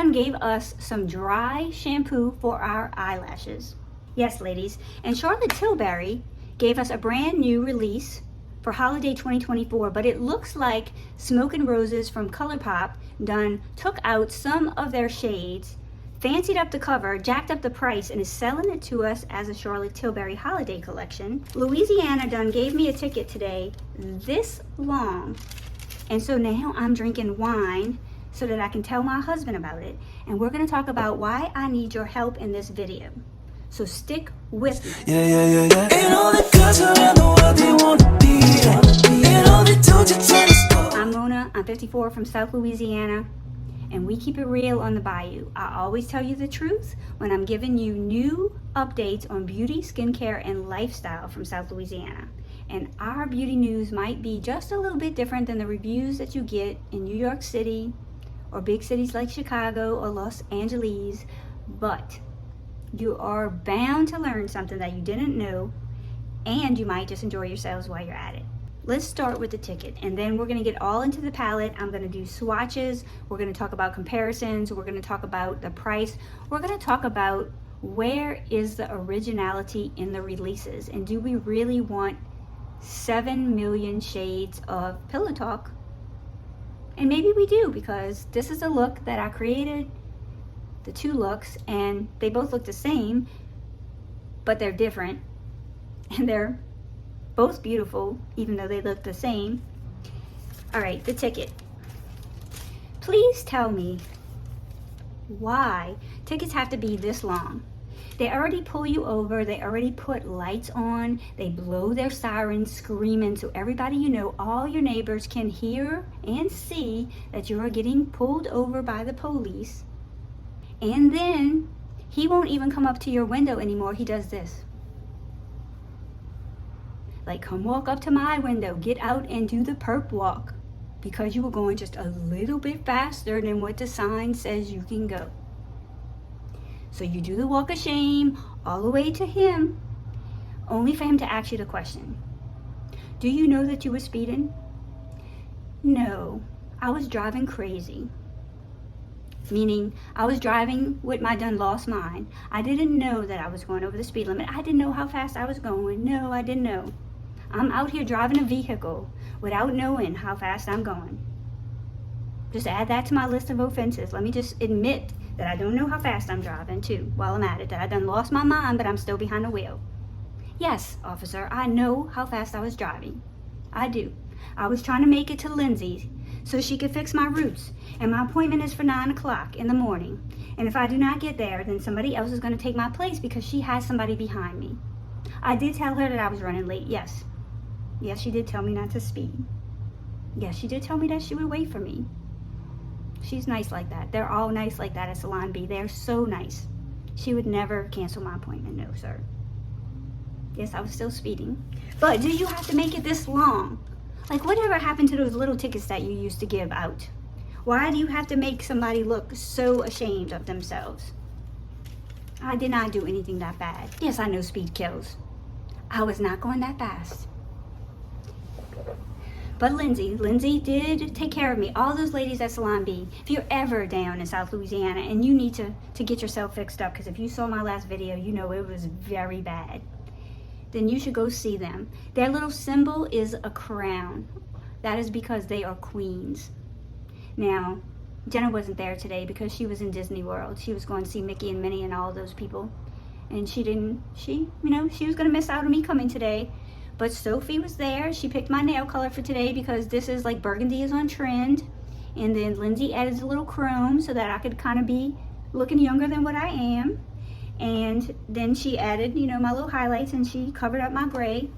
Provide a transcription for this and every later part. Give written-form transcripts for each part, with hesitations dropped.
done gave us some dry shampoo for our eyelashes. Yes, ladies. And Charlotte Tilbury gave us a brand new release for holiday 2024, but it looks like Smoke and Roses from ColourPop done took out some of their shades, fancied up the cover, jacked up the price, and is selling it to us as a Charlotte Tilbury holiday collection. Louisiana done gave me a ticket today this long, and so now I'm drinking wine so that I can tell my husband about it, and we're going to talk about why I need your help in this video. So stick with me. Yeah. Ain't all the girls around the world, they wanna be. Ain't all they told you to the I'm Mona, I'm 54 from South Louisiana, and we keep it real on the bayou. I always tell you the truth when I'm giving you new updates on beauty, skincare, and lifestyle from South Louisiana. And our beauty news might be just a little bit different than the reviews that you get in New York City or big cities like Chicago or Los Angeles, but you are bound to learn something that you didn't know, and you might just enjoy yourselves while you're at it. Let's start with the ticket, and then we're going to get all into the palette. I'm going to do swatches. We're going to talk about comparisons. We're going to talk about the price. We're going to talk about where is the originality in the releases, and do we really want 7 million shades of Pillow Talk? And maybe we do, because this is a look that I created, the two looks, and they both look the same, but they're different, and they're both beautiful even though they look the same. All right, the ticket. Please tell me why tickets have to be this long. They already pull you over, they already put lights on, they blow their sirens screaming so everybody you know, all your neighbors can hear and see that you are getting pulled over by the police. And then he won't even come up to your window anymore. He does this. Like, come walk up to my window, get out and do the perp walk, because you were going just a little bit faster than what the sign says you can go. So you do the walk of shame all the way to him, only for him to ask you the question. Do you know that you were speeding? No, I was driving crazy. Meaning, I was driving with my done lost mind. I didn't know that I was going over the speed limit. I didn't know how fast I was going. No, I didn't know. I'm out here driving a vehicle without knowing how fast I'm going. Just add that to my list of offenses. Let me just admit that I don't know how fast I'm driving too while I'm at it. That I done lost my mind, but I'm still behind the wheel. Yes, officer, I know how fast I was driving. I do. I was trying to make it to Lindsay's so she could fix my roots. And my appointment is for 9 o'clock in the morning. And if I do not get there, then somebody else is going to take my place because she has somebody behind me. I did tell her that I was running late, yes. Yes, she did tell me not to speed. Yes, she did tell me that she would wait for me. She's nice like that. They're all nice like that at Salon B. They're so nice. She would never cancel my appointment, no, sir. Yes, I was still speeding. But do you have to make it this long? Like, whatever happened to those little tickets that you used to give out? Why do you have to make somebody look so ashamed of themselves? I did not do anything that bad. Yes, I know speed kills. I was not going that fast. But Lindsay did take care of me. All those ladies at Salon B, if you're ever down in South Louisiana and you need to get yourself fixed up, because if you saw my last video, you know it was very bad, then you should go see them. Their little symbol is a crown. That is because they are queens. Now, Jenna wasn't there today because she was in Disney World. She was going to see Mickey and Minnie and all those people. And she was going to miss out on me coming today. But Sophie was there. She picked my nail color for today because this is like burgundy is on trend. And then Lindsay added a little chrome so that I could kind of be looking younger than what I am. And then she added, my little highlights, and she covered up my gray.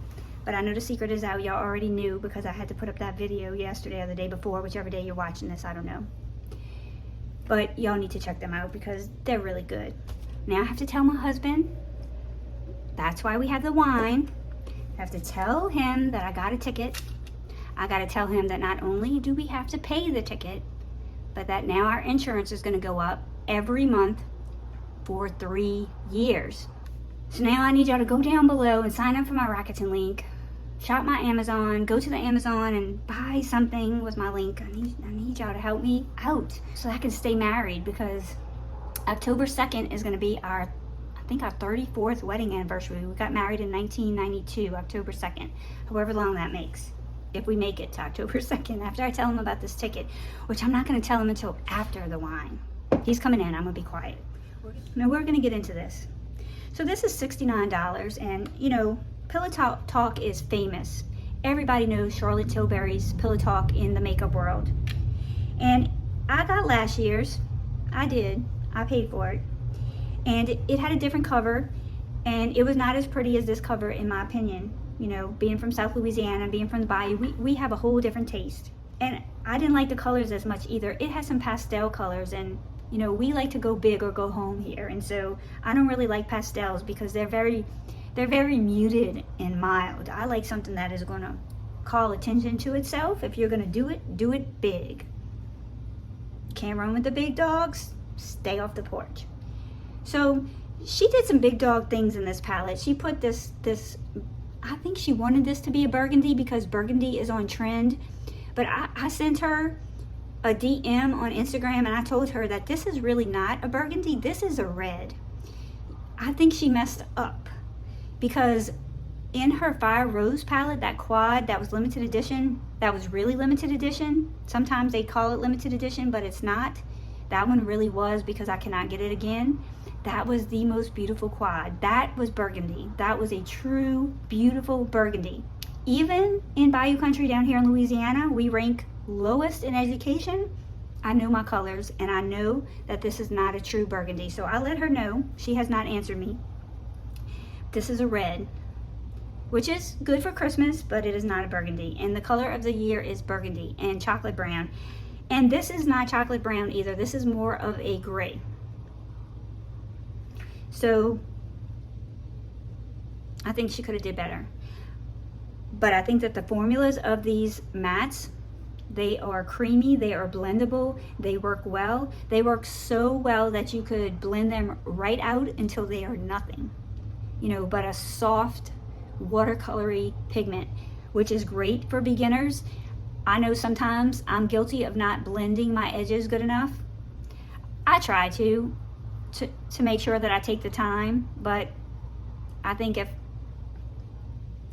But I know the secret is out. Y'all already knew because I had to put up that video yesterday or the day before, whichever day you're watching this, I don't know. But y'all need to check them out because they're really good. Now I have to tell my husband. That's why we have the wine. I have to tell him that I got a ticket. I got to tell him that not only do we have to pay the ticket, but that now our insurance is going to go up every month for 3 years. So now I need y'all to go down below and sign up for my Rakuten link shop my Amazon, go to the Amazon and buy something with my link. I need y'all to help me out so I can stay married, because October 2nd is going to be our 34th wedding anniversary. We got married in 1992, October 2nd, however long that makes. If we make it to October 2nd, after I tell him about this ticket, which I'm not going to tell him until after the wine. He's coming in, I'm going to be quiet. Now we're going to get into this. So this is $69, and you know, Pillow Talk is famous. Everybody knows Charlotte Tilbury's Pillow Talk in the makeup world. And I got Lash years. I did. I paid for it. And it had a different cover, and it was not as pretty as this cover, in my opinion. You know, being from South Louisiana, being from the Bayou, we have a whole different taste. And I didn't like the colors as much either. It has some pastel colors, and you know, we like to go big or go home here. And so I don't really like pastels because they're very muted and mild. I like something that is going to call attention to itself. If you're going to do it big. Can't run with the big dogs, stay off the porch. So she did some big dog things in this palette. She put this, I think she wanted this to be a burgundy because burgundy is on trend. But I sent her a DM on Instagram and I told her that this is really not a burgundy, this is a red. I think she messed up because in her Fire Rose palette, that quad that was limited edition, that was really limited edition. Sometimes they call it limited edition, but it's not. That one really was, because I cannot get it again. That was the most beautiful quad. That was burgundy. That was a true, beautiful burgundy. Even in Bayou Country down here in Louisiana, we rank lowest in education. I know my colors, and I know that this is not a true burgundy. So I let her know. She has not answered me. This is a red, which is good for Christmas, but it is not a burgundy. And the color of the year is burgundy and chocolate brown. And this is not chocolate brown either. This is more of a gray. So I think she could have did better. But I think that the formulas of these mattes, they are creamy, they are blendable, they work well. They work so well that you could blend them right out until they are nothing. You know, but a soft, watercolory pigment, which is great for beginners. I know sometimes I'm guilty of not blending my edges good enough. I try to make sure that I take the time, but I think if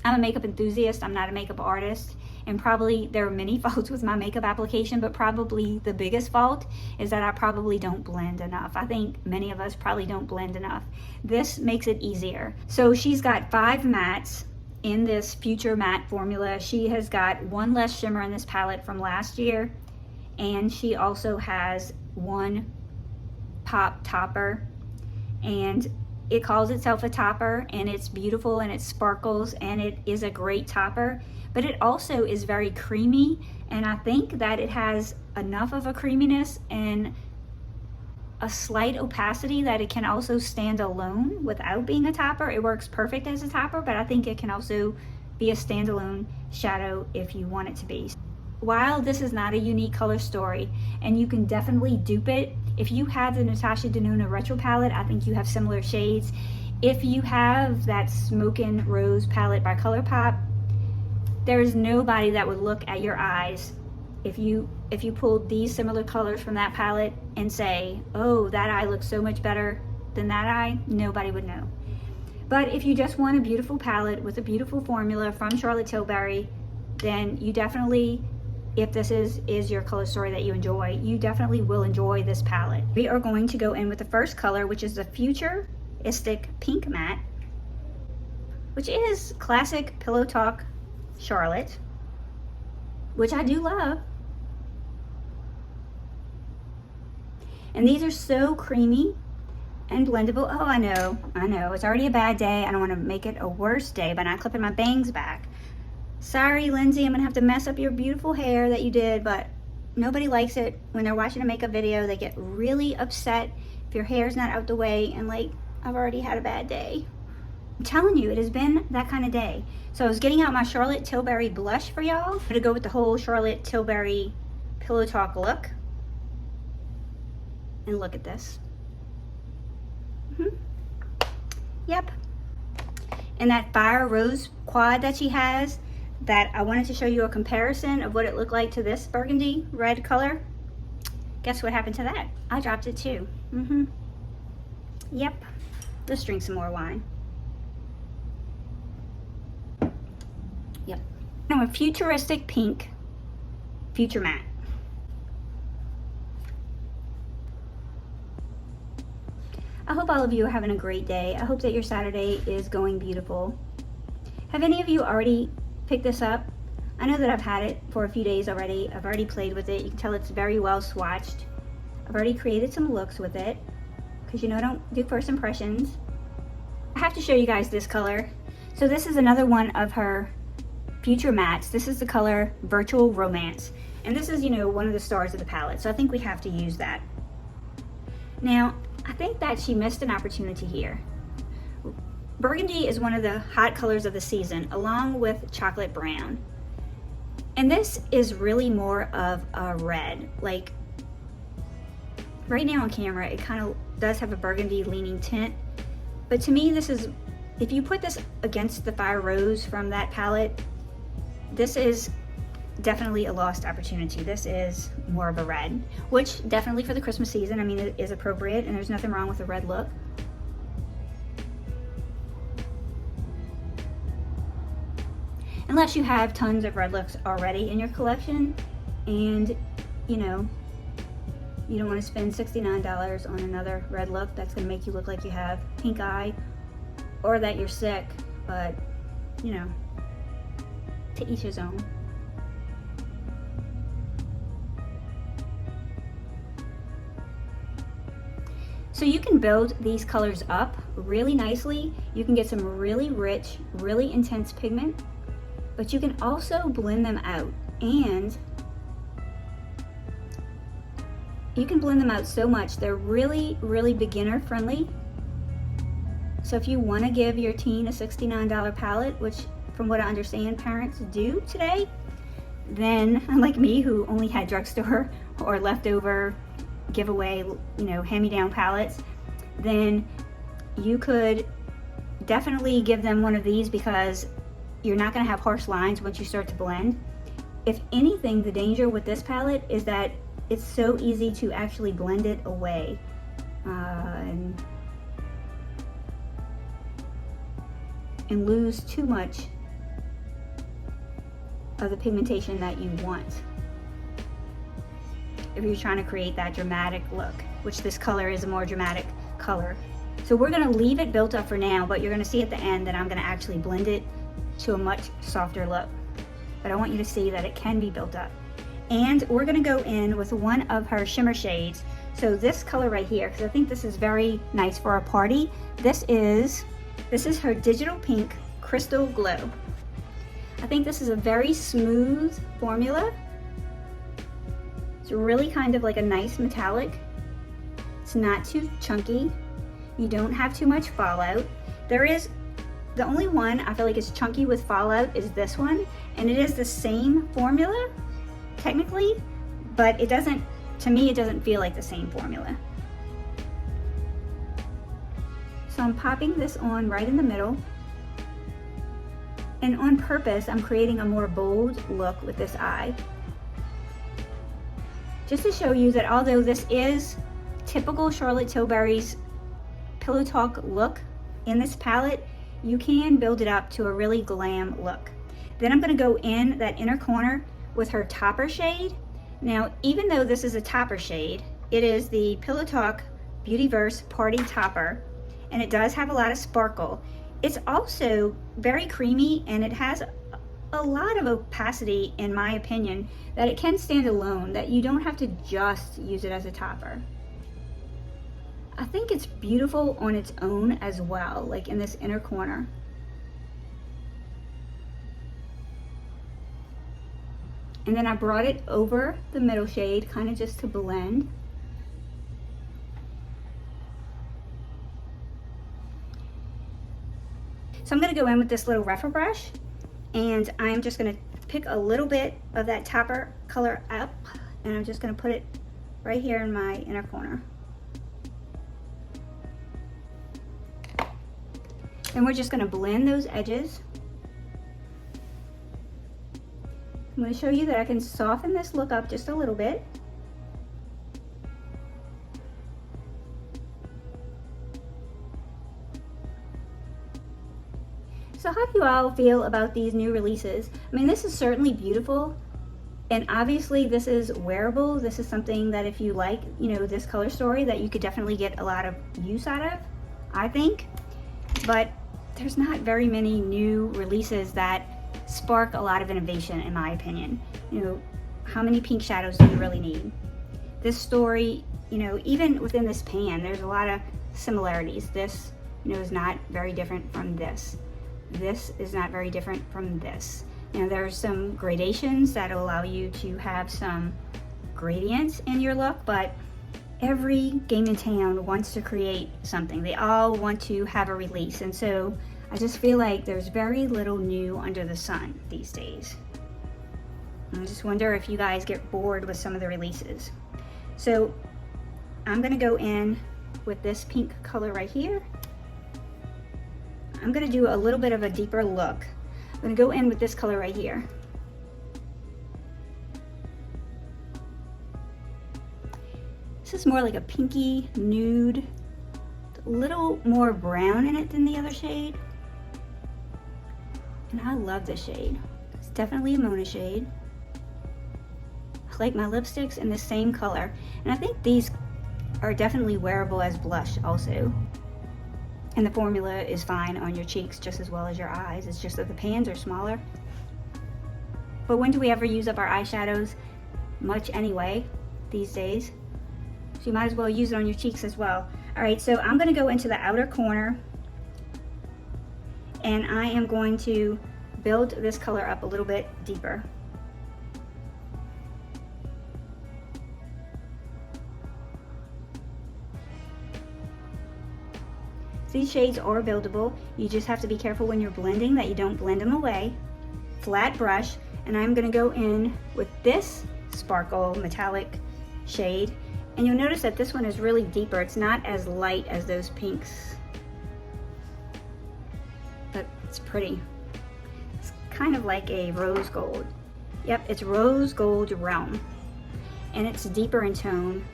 I'm a makeup enthusiast, I'm not a makeup artist, and probably there are many faults with my makeup application, but probably the biggest fault is that I probably don't blend enough. I think many of us probably don't blend enough. This makes it easier. So she's got 5 mattes in this Future Matte formula. She has got one less shimmer in this palette from last year, and she also has one pop topper, and it calls itself a topper, and it's beautiful and it sparkles and it is a great topper, but it also is very creamy, and I think that it has enough of a creaminess and a slight opacity that it can also stand alone without being a topper. It works perfect as a topper, but I think it can also be a standalone shadow if you want it to be. While this is not a unique color story, and you can definitely dupe it, if you have the Natasha Denona Retro palette, I think you have similar shades. If you have that Smokin' Rose palette by ColourPop, there is nobody that would look at your eyes if you pulled these similar colors from that palette and say, oh, that eye looks so much better than that eye. Nobody would know. But if you just want a beautiful palette with a beautiful formula from Charlotte Tilbury, then you definitely, if this is your color story that you enjoy, you definitely will enjoy this palette. We are going to go in with the first color, which is the Futuristic Pink Matte, which is classic Pillow Talk Charlotte, which I do love. And these are so creamy and blendable. Oh, I know, it's already a bad day. I don't want to make it a worse day by not clipping my bangs back. Sorry, Lindsay, I'm gonna have to mess up your beautiful hair that you did, but nobody likes it. When they're watching a makeup video, they get really upset if your hair's not out the way, and like, I've already had a bad day. I'm telling you, it has been that kind of day. So I was getting out my Charlotte Tilbury blush for y'all. I'm gonna go with the whole Charlotte Tilbury Pillow Talk look. And look at this. Yep. And that Fire Rose quad that she has, that I wanted to show you a comparison of what it looked like to this burgundy red color. Guess what happened to that? I dropped it too. Yep. Let's drink some more wine. Yep. Now a futuristic pink, Future Matte. I hope all of you are having a great day. I hope that your Saturday is going beautiful. Have any of you already picked this up? I know that I've had it for a few days already. I've already played with it. You can tell it's very well swatched. I've already created some looks with it because you know I don't do first impressions. I have to show you guys this color. So this is another one of her Future Mattes. This is the color Virtual Romance. And this is, you know, one of the stars of the palette. So I think we have to use that. Now, I think that she missed an opportunity here. Burgundy is one of the hot colors of the season, along with chocolate brown. And this is really more of a red. Like, right now on camera, it kind of does have a burgundy leaning tint. But to me, this is, if you put this against the Fire Rose from that palette, this is definitely a lost opportunity. This is more of a red, which definitely for the Christmas season, I mean, it is appropriate and there's nothing wrong with a red look. Unless you have tons of red looks already in your collection and, you know, you don't want to spend $69 on another red look that's going to make you look like you have pink eye or that you're sick, but, you know, to each his own. So you can build these colors up really nicely. You can get some really rich, really intense pigment, but you can also blend them out, and you can blend them out so much. They're really, really beginner friendly. So if you want to give your teen a $69 palette, which from what I understand parents do today, then unlike me who only had drugstore or leftover giveaway, you know, hand-me-down palettes, then you could definitely give them one of these because you're not going to have harsh lines once you start to blend. If anything, the danger with this palette is that it's so easy to actually blend it away. And lose too much of the pigmentation that you want if you're trying to create that dramatic look, which this color is a more dramatic color. So we're going to leave it built up for now, but you're going to see at the end that I'm going to actually blend it to a much softer look. But I want you to see that it can be built up. And we're going to go in with one of her shimmer shades. So this color right here, because I think this is very nice for a party. This is her Digital Pink Crystal Glow. I think this is a very smooth formula. It's really kind of like a nice metallic. It's not too chunky. You don't have too much fallout. There is, the only one I feel like is chunky with fallout is this one, and it is the same formula, technically, but it doesn't, to me, it doesn't feel like the same formula. So I'm popping this on right in the middle, and on purpose, I'm creating a more bold look with this eye. Just to show you that although this is typical Charlotte Tilbury's Pillow Talk look in this palette, you can build it up to a really glam look. Then I'm going to go in that inner corner with her topper shade. Now, even though this is a topper shade, it is the Pillow Talk Beautyverse Party Topper, and it does have a lot of sparkle. It's also very creamy, and it has a lot of opacity, in my opinion, that it can stand alone, that you don't have to just use it as a topper. I think it's beautiful on its own as well, like in this inner corner. And then I brought it over the middle shade, kind of just to blend. So I'm going to go in with this little rougher brush, and I'm just going to pick a little bit of that topper color up, and I'm just going to put it right here in my inner corner. And we're just going to blend those edges. going to show you that I can soften this look up just a little bit. So how do you all feel about these new releases? I mean, this is certainly beautiful, and obviously this is wearable. This is something that if you like, you know, this color story, that you could definitely get a lot of use out of, I think. But there's not very many new releases that spark a lot of innovation, in my opinion. You know, how many pink shadows do you really need? This story, you know, even within this pan, there's a lot of similarities. This, you know, is not very different from this. This is not very different from this. You know, there's some gradations that allow you to have some gradients in your look, but every game in town wants to create something. They all want to have a release, and so I just feel like there's very little new under the sun these days. And I just wonder if you guys get bored with some of the releases. So I'm gonna go in with this pink color right here. I'm gonna do a little bit of a deeper look. I'm gonna go in with this color right here. This is more like a pinky nude, a little more brown in it than the other shade. And I love this shade. It's definitely a Mona shade. I like my lipsticks in the same color. And I think these are definitely wearable as blush also. And the formula is fine on your cheeks just as well as your eyes. It's just that the pans are smaller. But when do we ever use up our eyeshadows? Much anyway, these days. So you might as well use it on your cheeks as well. All right, so I'm gonna go into the outer corner and I am going to build this color up a little bit deeper. These shades are buildable. You just have to be careful when you're blending that you don't blend them away. Flat brush, and I'm gonna go in with this sparkle metallic shade. And you'll notice that this one is really deeper. It's not as light as those pinks, but it's pretty. It's kind of like a rose gold. Yep, it's rose gold realm. And it's deeper in tone.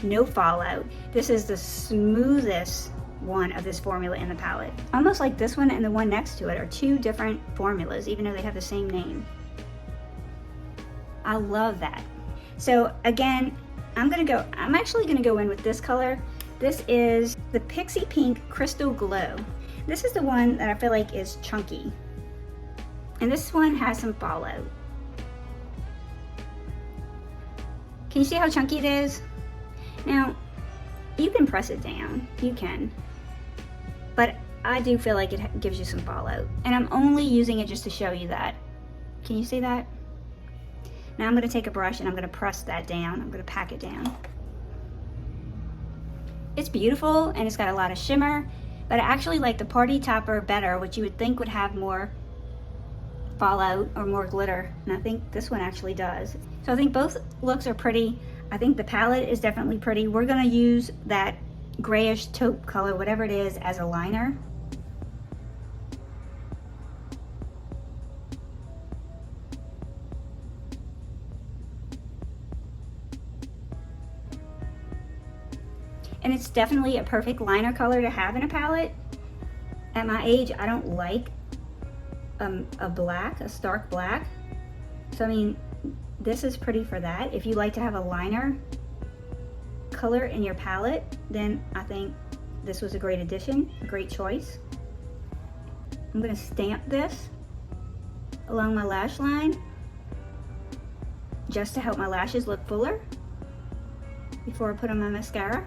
No fallout. This is the smoothest one of this formula in the palette. Almost like this one and the one next to it are two different formulas, even though they have the same name. I love that. So again, I'm actually gonna go in with this color. This is the Pixie Pink Crystal Glow. This is the one that I feel like is chunky. And this one has some fallout. Can you see how chunky it is? Now, you can press it down, you can. But I do feel like it gives you some fallout. And I'm only using it just to show you that. Can you see that? Now I'm gonna take a brush and I'm gonna press that down. I'm gonna pack it down. It's beautiful and it's got a lot of shimmer, but I actually like the Party Topper better, which you would think would have more fallout or more glitter. And I think this one actually does. So I think both looks are pretty. I think the palette is definitely pretty. We're gonna use that grayish taupe color, whatever it is, as a liner. And it's definitely a perfect liner color to have in a palette. At my age, I don't like a stark black. So I mean, this is pretty for that. If you like to have a liner color in your palette, then I think this was a great addition, a great choice. I'm gonna stamp this along my lash line just to help my lashes look fuller before I put on my mascara.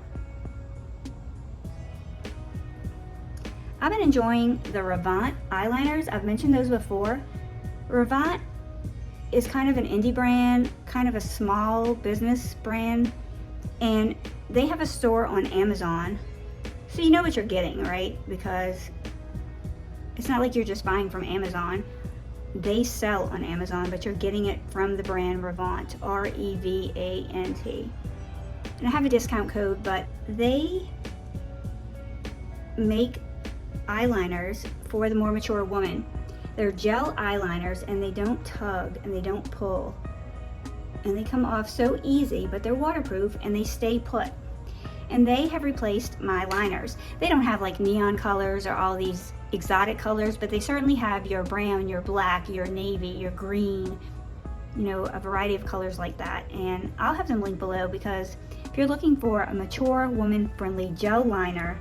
I've been enjoying the Revant eyeliners. I've mentioned those before. Revant is kind of an indie brand, kind of a small business brand, and they have a store on Amazon. So you know what you're getting, right? Because it's not like you're just buying from Amazon. They sell on Amazon, but you're getting it from the brand Revant, R-E-V-A-N-T. And I have a discount code, but they make eyeliners for the more mature woman. They're gel eyeliners and they don't tug and they don't pull. And they come off so easy, but they're waterproof and they stay put. And they have replaced my liners. They don't have like neon colors or all these exotic colors, but they certainly have your brown, your black, your navy, your green, you know, a variety of colors like that. And I'll have them linked below, because if you're looking for a mature, woman-friendly gel liner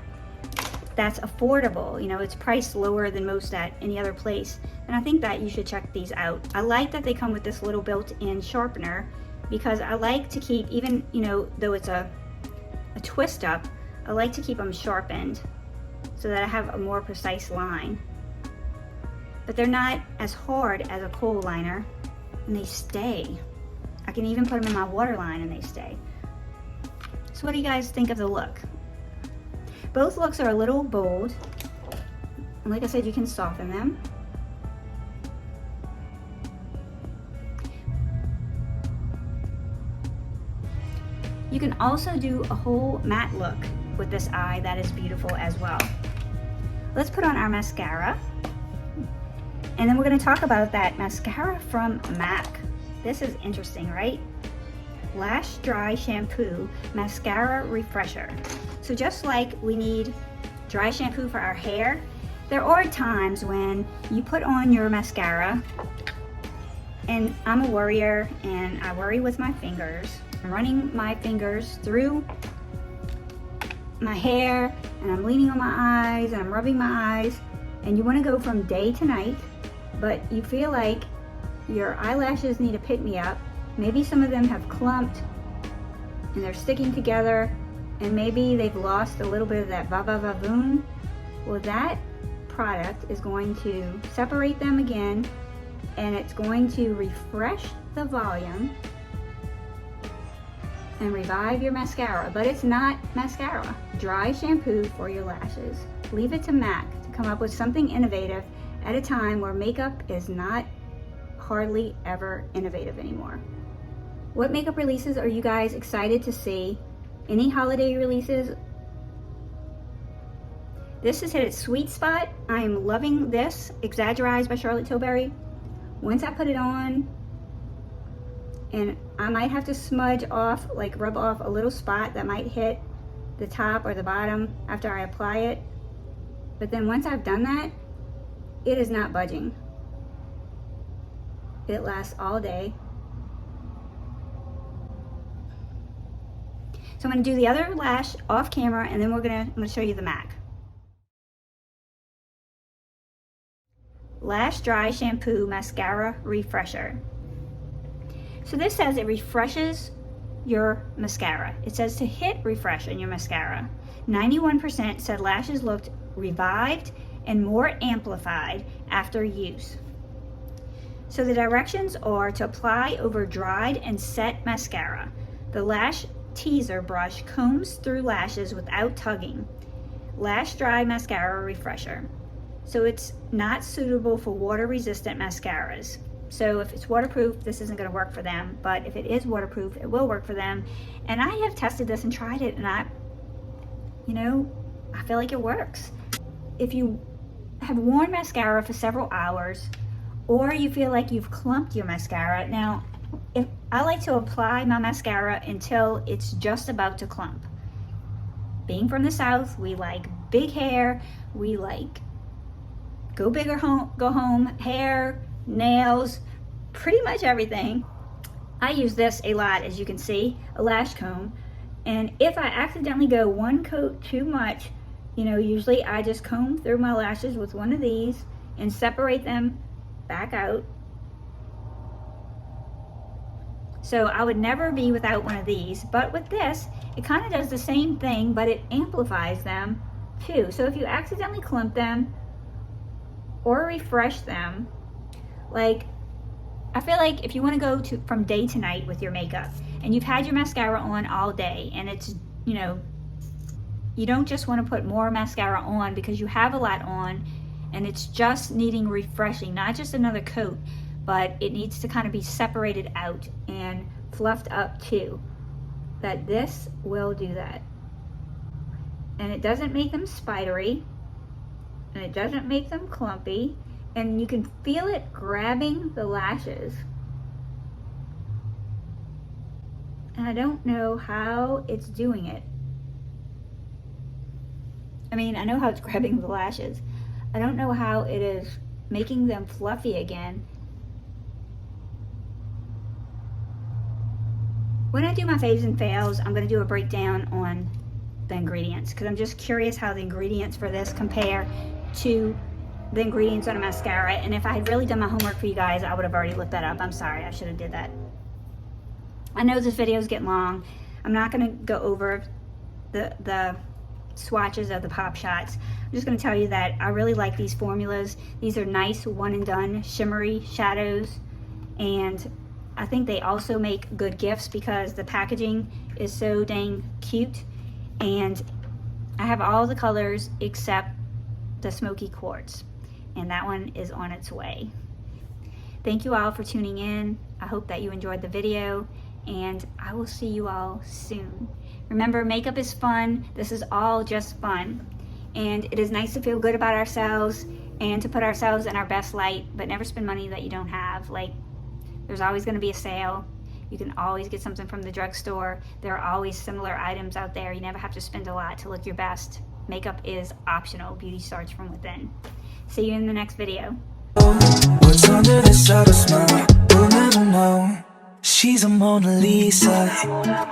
that's affordable, you know, it's priced lower than most at any other place, and I think that you should check these out. I like that they come with this little built-in sharpener, because I like to keep, even, you know, though it's a twist up, I like to keep them sharpened so that I have a more precise line. But they're not as hard as a kohl liner, and they stay. I can even put them in my waterline and they stay. So what do you guys think of the look? Both looks are a little bold, and like I said, you can soften them. You can also do a whole matte look with this eye that is beautiful as well. Let's put on our mascara, and then we're going to talk about that mascara from MAC. This is interesting, right? Lash Dry Shampoo Mascara Refresher. So just like we need dry shampoo for our hair, there are times when you put on your mascara, and I'm a worrier and I worry with my fingers. I'm running my fingers through my hair and I'm leaning on my eyes and I'm rubbing my eyes, and you want to go from day to night, but you feel like your eyelashes need a pick-me-up. Maybe some of them have clumped and they're sticking together, and maybe they've lost a little bit of that va-va-va-voom. Well, that product is going to separate them again, and it's going to refresh the volume and revive your mascara. But it's not mascara. Dry shampoo for your lashes. Leave it to MAC to come up with something innovative at a time where makeup is not hardly ever innovative anymore. What makeup releases are you guys excited to see? Any holiday releases? This has hit its sweet spot. I am loving this Exaggerized by Charlotte Tilbury. Once I put it on, and I might have to smudge off, like rub off a little spot that might hit the top or the bottom after I apply it. But then once I've done that, it is not budging. It lasts all day. So I'm gonna do the other lash off camera, and then I'm gonna show you the MAC. Lash Dry Shampoo Mascara Refresher. So this says it refreshes your mascara. It says to hit refresh in your mascara. 91% said lashes looked revived and more amplified after use. So the directions are to apply over dried and set mascara. The lash teaser brush combs through lashes without tugging. Lash Dry Mascara Refresher. So it's not suitable for water-resistant mascaras. So if it's waterproof, this isn't going to work for them. But if it is waterproof, it will work for them. And I have tested this and tried it, and I feel like it works. If you have worn mascara for several hours, or you feel like you've clumped your mascara, now, if I like to apply my mascara until it's just about to clump. Being from the South, we like big hair, we like go big or go home, hair, nails, pretty much everything. I use this a lot, as you can see, a lash comb. And if I accidentally go one coat too much, usually I just comb through my lashes with one of these and separate them back out. So I would never be without one of these, but with this, it kind of does the same thing, but it amplifies them too. So if you accidentally clump them or refresh them, like, I feel like if you want to go from day to night with your makeup, and you've had your mascara on all day, and it's, you don't just want to put more mascara on because you have a lot on, and it's just needing refreshing, not just another coat, but it needs to kind of be separated out and fluffed up too. That this will do that. And it doesn't make them spidery, and it doesn't make them clumpy, And you can feel it grabbing the lashes. And I don't know how it's doing it. I mean, I know how it's grabbing the lashes. I don't know how it is making them fluffy again. When I do my faves and fails, I'm going to do a breakdown on the ingredients because I'm just curious how the ingredients for this compare to the ingredients on a mascara. And if I had really done my homework for you guys, I would have already looked that up. I'm sorry, I should have did that. I know this video is getting long. I'm not going to go over the swatches of the pop shots. I'm just going to tell you that I really like these formulas. These are nice one and done shimmery shadows, and I think they also make good gifts because the packaging is so dang cute. And I have all the colors except the smoky quartz, and that one is on its way. Thank you all for tuning in. I hope that you enjoyed the video, and I will see you all soon. Remember, makeup is fun. This is all just fun, and it is nice to feel good about ourselves and to put ourselves in our best light, but never spend money that you don't have. Like, there's always going to be a sale. You can always get something from the drugstore. There are always similar items out there. You never have to spend a lot to look your best. Makeup is optional. Beauty starts from within. See you in the next video. What's under this outer smile? We'll never know. She's a Mona Lisa.